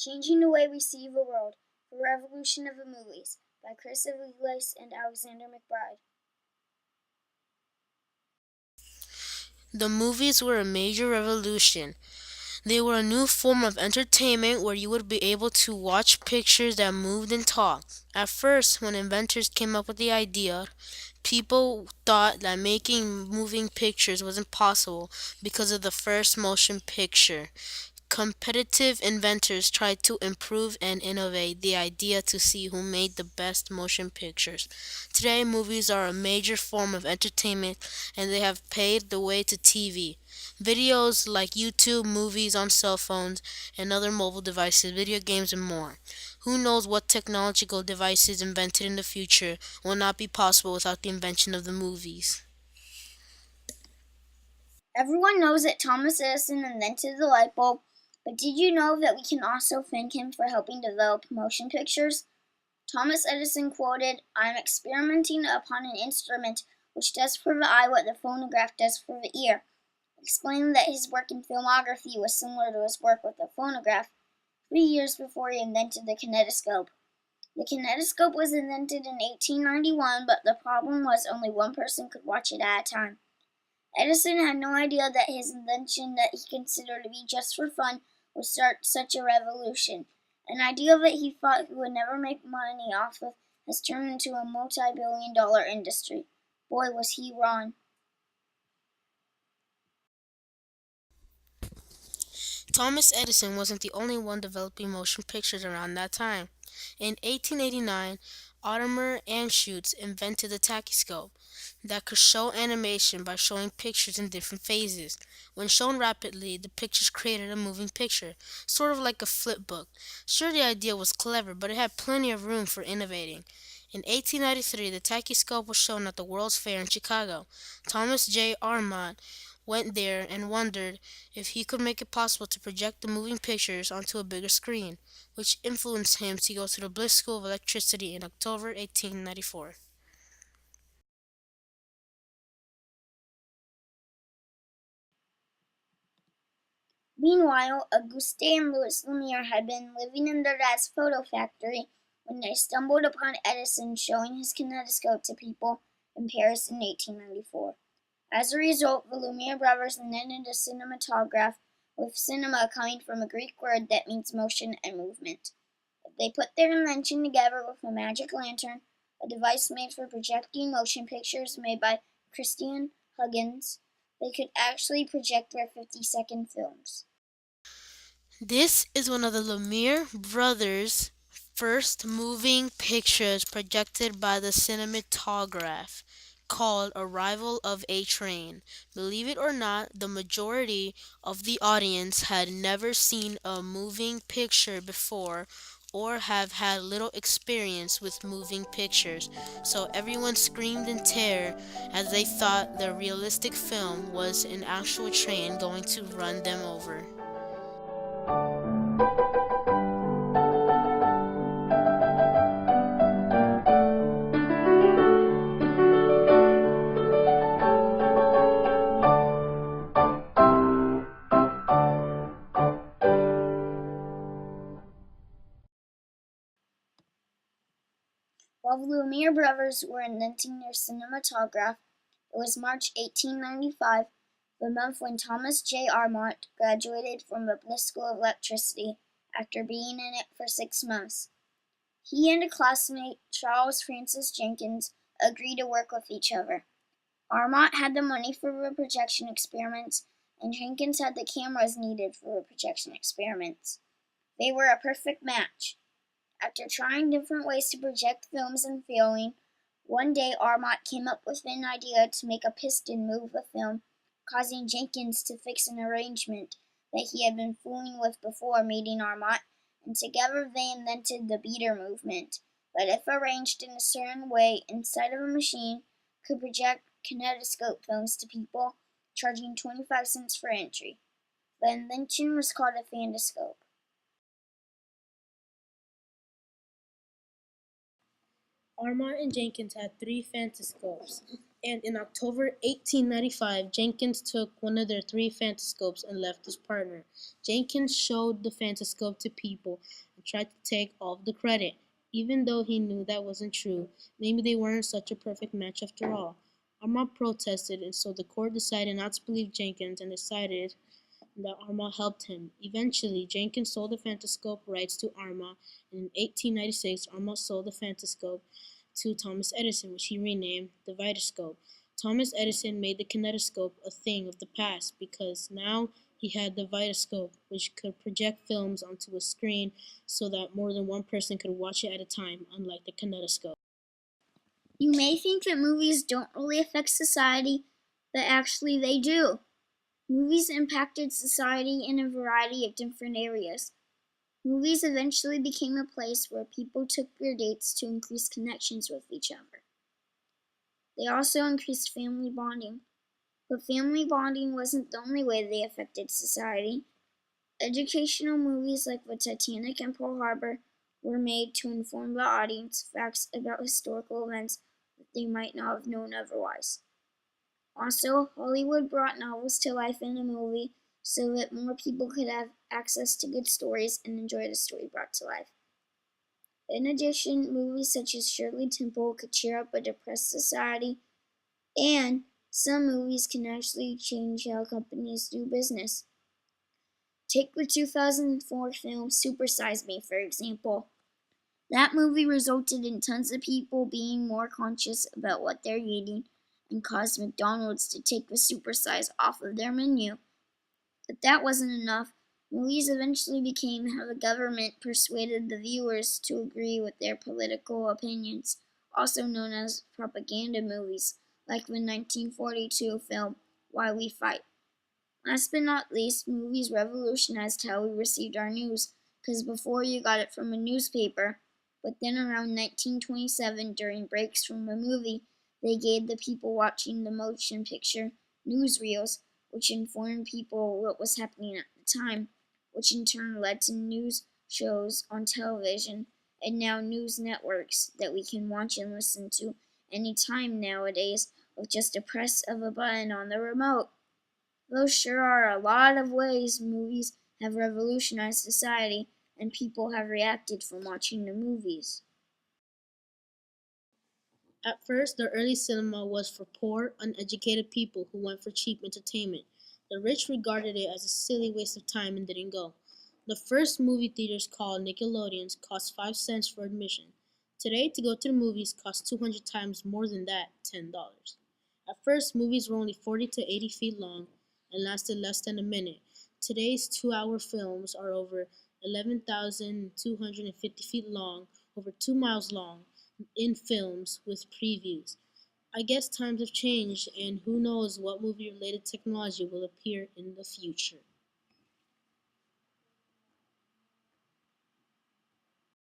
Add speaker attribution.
Speaker 1: Changing the Way We See the World, The Revolution of the Movies, by Chris Aviles and Alexander McBride.
Speaker 2: The movies were a major revolution. They were a new form of entertainment where you would be able to watch pictures that moved and talked. At first, when inventors came up with the idea, people thought that making moving pictures was impossible because of the first motion picture. Competitive inventors tried to improve and innovate the idea to see who made the best motion pictures. Today, movies are a major form of entertainment and they have paved the way to TV. Videos like YouTube, movies on cell phones, and other mobile devices, video games, and more. Who knows what technological devices invented in the future will not be possible without the invention of the movies?
Speaker 1: Everyone knows that Thomas Edison invented the light bulb, but did you know that we can also thank him for helping develop motion pictures? Thomas Edison quoted, "I am experimenting upon an instrument which does for the eye what the phonograph does for the ear," explaining that his work in filmography was similar to his work with the phonograph 3 years before he invented the kinetoscope. The kinetoscope was invented in 1891, but the problem was only one person could watch it at a time. Edison had no idea that his invention, that he considered to be just for fun, would start such a revolution. An idea that he thought he would never make money off of has turned into a multi-billion-dollar industry. Boy, was he wrong.
Speaker 2: Thomas Edison wasn't the only one developing motion pictures around that time. In 1889, Ottoman Anschutz invented the tachyscope that could show animation by showing pictures in different phases. When shown rapidly, the pictures created a moving picture, sort of like a flip book. Sure, the idea was clever, but it had plenty of room for innovating. In 1893, the tachyscope was shown at the World's Fair in Chicago. Thomas J. Armand went there and wondered if he could make it possible to project the moving pictures onto a bigger screen, which influenced him to go to the Bliss School of Electricity in October 1894.
Speaker 1: Meanwhile, Auguste and Louis Lumiere had been living in their dad's photo factory when they stumbled upon Edison showing his kinetoscope to people in Paris in 1894. As a result, the Lumiere brothers invented a cinematograph, with cinema coming from a Greek word that means motion and movement. They put their invention together with a magic lantern, a device made for projecting motion pictures made by Christian Huygens. They could actually project their 50-second films.
Speaker 2: This is one of the Lumiere brothers' first moving pictures projected by the cinematograph, called Arrival of a Train. Believe it or not, the majority of the audience had never seen a moving picture before or have had little experience with moving pictures, so everyone screamed in terror as they thought the realistic film was an actual train going to run them over.
Speaker 1: While the Lumiere brothers were inventing their cinematograph, it was March 1895, the month when Thomas J. Armont graduated from the Bliss School of Electricity after being in it for 6 months. He and a classmate, Charles Francis Jenkins, agreed to work with each other. Armont had the money for the projection experiments, and Jenkins had the cameras needed for the projection experiments. They were a perfect match. After trying different ways to project films and failing, one day Armont came up with an idea to make a piston move the film, causing Jenkins to fix an arrangement that he had been fooling with before meeting Armont, and together they invented the beater movement, that if arranged in a certain way inside of a machine, could project kinetoscope films to people, charging 25 cents for entry. The invention was called a phantoscope.
Speaker 2: Armand and Jenkins had three phantoscopes. And in October 1895, Jenkins took one of their three phantascopes and left his partner. Jenkins showed the phantascope to people and tried to take all of the credit, even though he knew that wasn't true. Maybe they weren't such a perfect match after all. Armagh protested, and so the court decided not to believe Jenkins and decided that Armagh helped him. Eventually, Jenkins sold the phantascope rights to Armagh, and in 1896, Armagh sold the phantascope to Thomas Edison, which he renamed the Vitascope. Thomas Edison made the kinetoscope a thing of the past because now he had the Vitascope, which could project films onto a screen so that more than one person could watch it at a time, unlike the kinetoscope.
Speaker 1: You may think that movies don't really affect society, but actually they do. Movies impacted society in a variety of different areas. Movies eventually became a place where people took their dates to increase connections with each other. They also increased family bonding. But family bonding wasn't the only way they affected society. Educational movies like The Titanic and Pearl Harbor were made to inform the audience facts about historical events that they might not have known otherwise. Also, Hollywood brought novels to life in a movie so that more people could have access to good stories and enjoy the story brought to life. In addition, movies such as Shirley Temple could cheer up a depressed society, and some movies can actually change how companies do business. Take the 2004 film Super Size Me, for example. That movie resulted in tons of people being more conscious about what they're eating and caused McDonald's to take the supersize off of their menu. But that wasn't enough. Movies eventually became how the government persuaded the viewers to agree with their political opinions, also known as propaganda movies, like the 1942 film Why We Fight. Last but not least, movies revolutionized how we received our news, because before you got it from a newspaper, but then around 1927, during breaks from a movie, they gave the people watching the motion picture newsreels, which informed people what was happening at the time, which in turn led to news shows on television and now news networks that we can watch and listen to anytime nowadays with just a press of a button on the remote. Those sure are a lot of ways movies have revolutionized society and people have reacted from watching the movies.
Speaker 2: At first, the early cinema was for poor, uneducated people who went for cheap entertainment. The rich regarded it as a silly waste of time and didn't go. The first movie theaters, called Nickelodeons, cost 5 cents for admission. Today, to go to the movies costs 200 times more than that, $10. At first, movies were only 40 to 80 feet long and lasted less than a minute. Today's 2-hour films are over 11,250 feet long, over 2 miles long, in films with previews. I guess times have changed, and who knows what movie related technology will appear in the future.